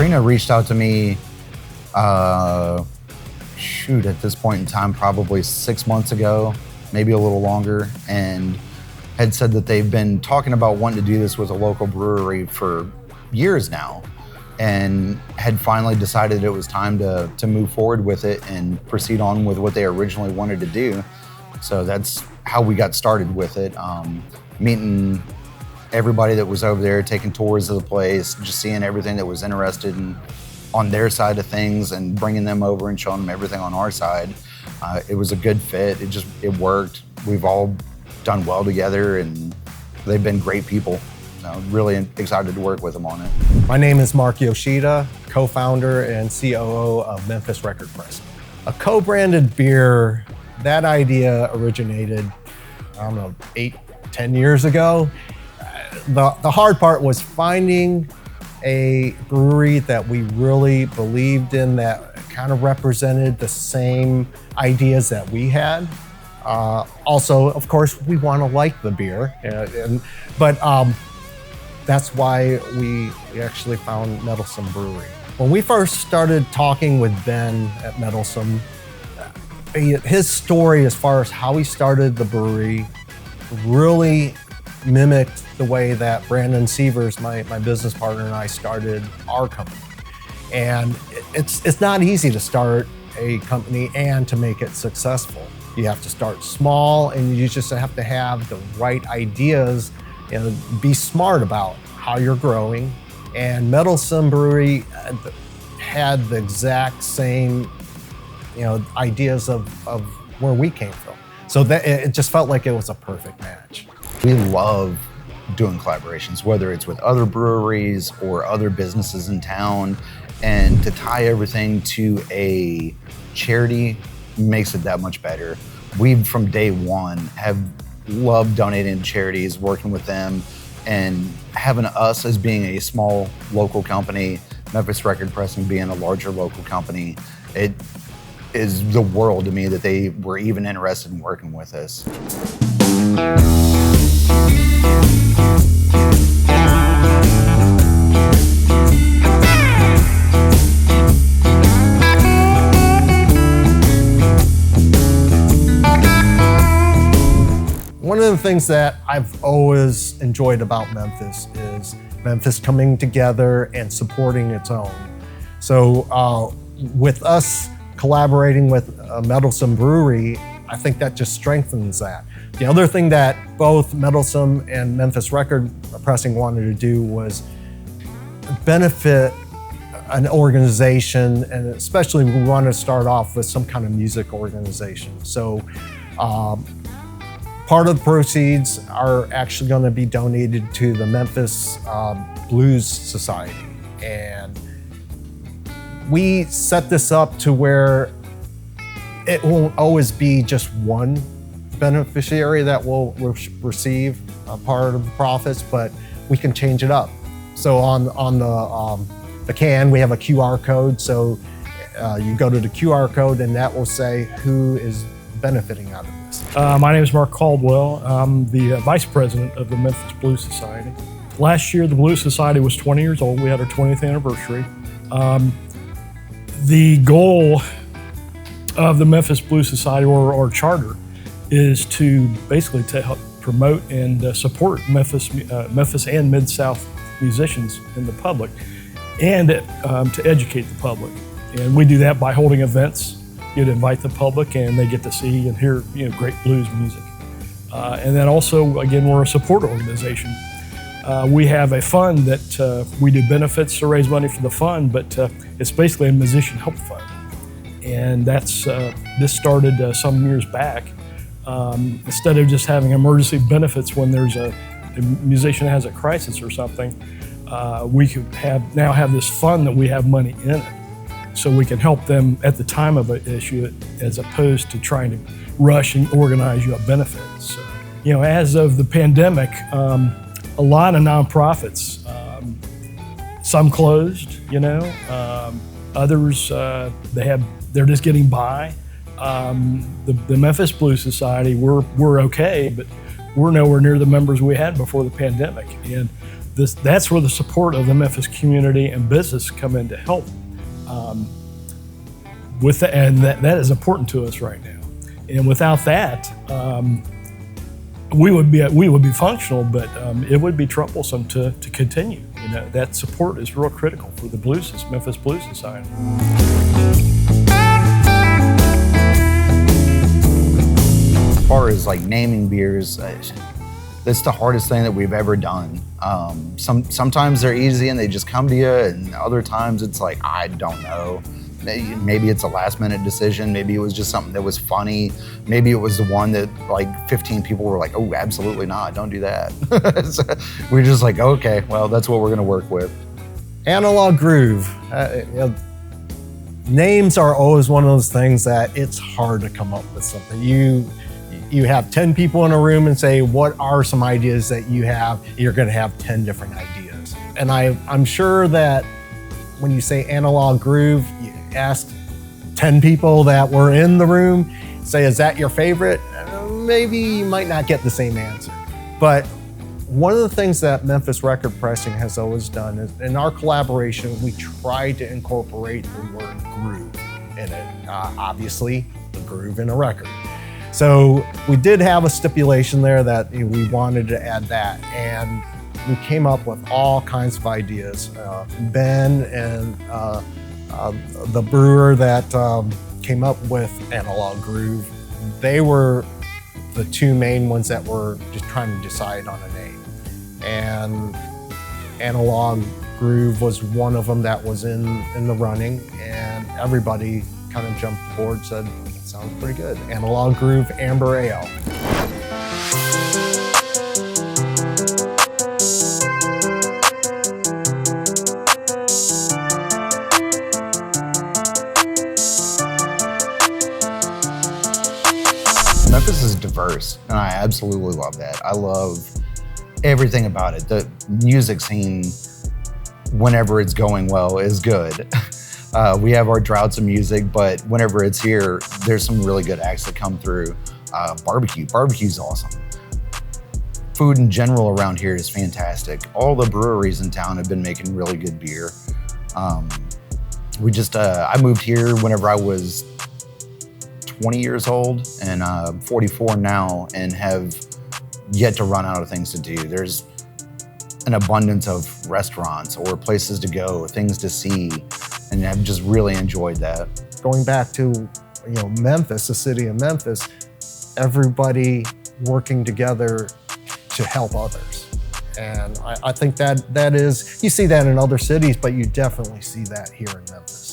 Trina reached out to me, at this point in time, probably 6 months ago, maybe a little longer, and had said that they've been talking about wanting to do this with a local brewery for years now, and had finally decided it was time to move forward with it and proceed on with what they originally wanted to do. So that's how we got started with it. Meeting everybody that was over there, taking tours of the place, just seeing everything that was interested in on their side of things and bringing them over and showing them everything on our side. It was a good fit. It worked. We've all done well together, and they've been great people. So really excited to work with them on it. My name is Mark Yoshida, co-founder and COO of Memphis Record Pressing. A co-branded beer, that idea originated, 8-10 years ago. The hard part was finding a brewery that we really believed in, that kind of represented the same ideas that we had. Also, of course, we want to like the beer, but that's why we actually found Meddlesome Brewery. When we first started talking with Ben at Meddlesome, his story as far as how he started the brewery really mimicked the way that Brandon Sievers, my business partner, and I started our company. And it's not easy to start a company and to make it successful. You have to start small, and you just have to have the right ideas and be smart about how you're growing. And Meddlesome Brewery had the exact same, ideas of where we came from. So that it just felt like it was a perfect match. We love doing collaborations, whether it's with other breweries or other businesses in town, and to tie everything to a charity makes it that much better. We've, from day one, have loved donating to charities, working with them, and having us as being a small local company, Memphis Record Pressing being a larger local company, it is the world to me that they were even interested in working with us. One of the things that I've always enjoyed about Memphis is Memphis coming together and supporting its own. So with us collaborating with Meddlesome Brewery, I think that just strengthens that. The other thing that both Meddlesome and Memphis Record Pressing wanted to do was benefit an organization, and especially we want to start off with some kind of music organization. So part of the proceeds are actually going to be donated to the Memphis Blues Society. And we set this up to where it won't always be just one beneficiary that will receive a part of the profits, but we can change it up. So on the can, we have a QR code. So you go to the QR code, and that will say who is benefiting out of this. My name is Mark Caldwell. I'm the vice president of the Memphis Blues Society. Last year, the Blues Society was 20 years old. We had our 20th anniversary. The goal of the Memphis Blues Society, or charter, is to basically to help promote and support Memphis and Mid-South musicians in the public, and to educate the public. And we do that by holding events. You'd invite the public, and they get to see and hear great blues music. And then also, again, we're a support organization. We have a fund that we do benefits to raise money for the fund, but it's basically a musician help fund. And that's this started some years back. Instead of just having emergency benefits when there's a musician has a crisis or something, we could now have this fund that we have money in it, so we can help them at the time of an issue, as opposed to trying to rush and organize benefits. So, as of the pandemic, a lot of nonprofits, some closed, others they're just getting by. The Memphis Blues Society, we're okay, but we're nowhere near the members we had before the pandemic. And that's where the support of the Memphis community and business come in to help with that, and that is important to us right now. And without that, we would be functional, but it would be troublesome to continue. You know, that support is real critical for the Memphis Blues Society. As far as like naming beers, that's the hardest thing that we've ever done. Sometimes they're easy and they just come to you, and other times it's like, I don't know. Maybe it's a last minute decision. Maybe it was just something that was funny. Maybe it was the one that like 15 people were like, oh, absolutely not, don't do that. So we're just like, okay, well, that's what we're gonna work with. Analog Groove. Names are always one of those things that it's hard to come up with something. You have 10 people in a room and say, what are some ideas that you have? You're gonna have 10 different ideas. And I'm sure that when you say Analog Groove, you ask 10 people that were in the room, say, is that your favorite? Maybe you might not get the same answer. But one of the things that Memphis Record Pressing has always done is, in our collaboration, we try to incorporate the word groove in it. Obviously, the groove in a record. So we did have a stipulation there that we wanted to add that, and we came up with all kinds of ideas. Ben and the brewer that came up with Analog Groove, they were the two main ones that were just trying to decide on a name. And Analog Groove was one of them that was in the running, and everybody kind of jumped aboard, said, sounds pretty good. Analog Groove Amber Ale. Memphis is diverse, and I absolutely love that. I love everything about it. The music scene, whenever it's going well, is good. We have our droughts of music, but whenever it's here, there's some really good acts that come through. Barbecue's awesome. Food in general around here is fantastic. All the breweries in town have been making really good beer. I moved here whenever I was 20 years old, and I'm 44 now, and have yet to run out of things to do. There's an abundance of restaurants or places to go, things to see, and I've just really enjoyed that. Going back to Memphis, the city of Memphis, everybody working together to help others. And I think that is, you see that in other cities, but you definitely see that here in Memphis.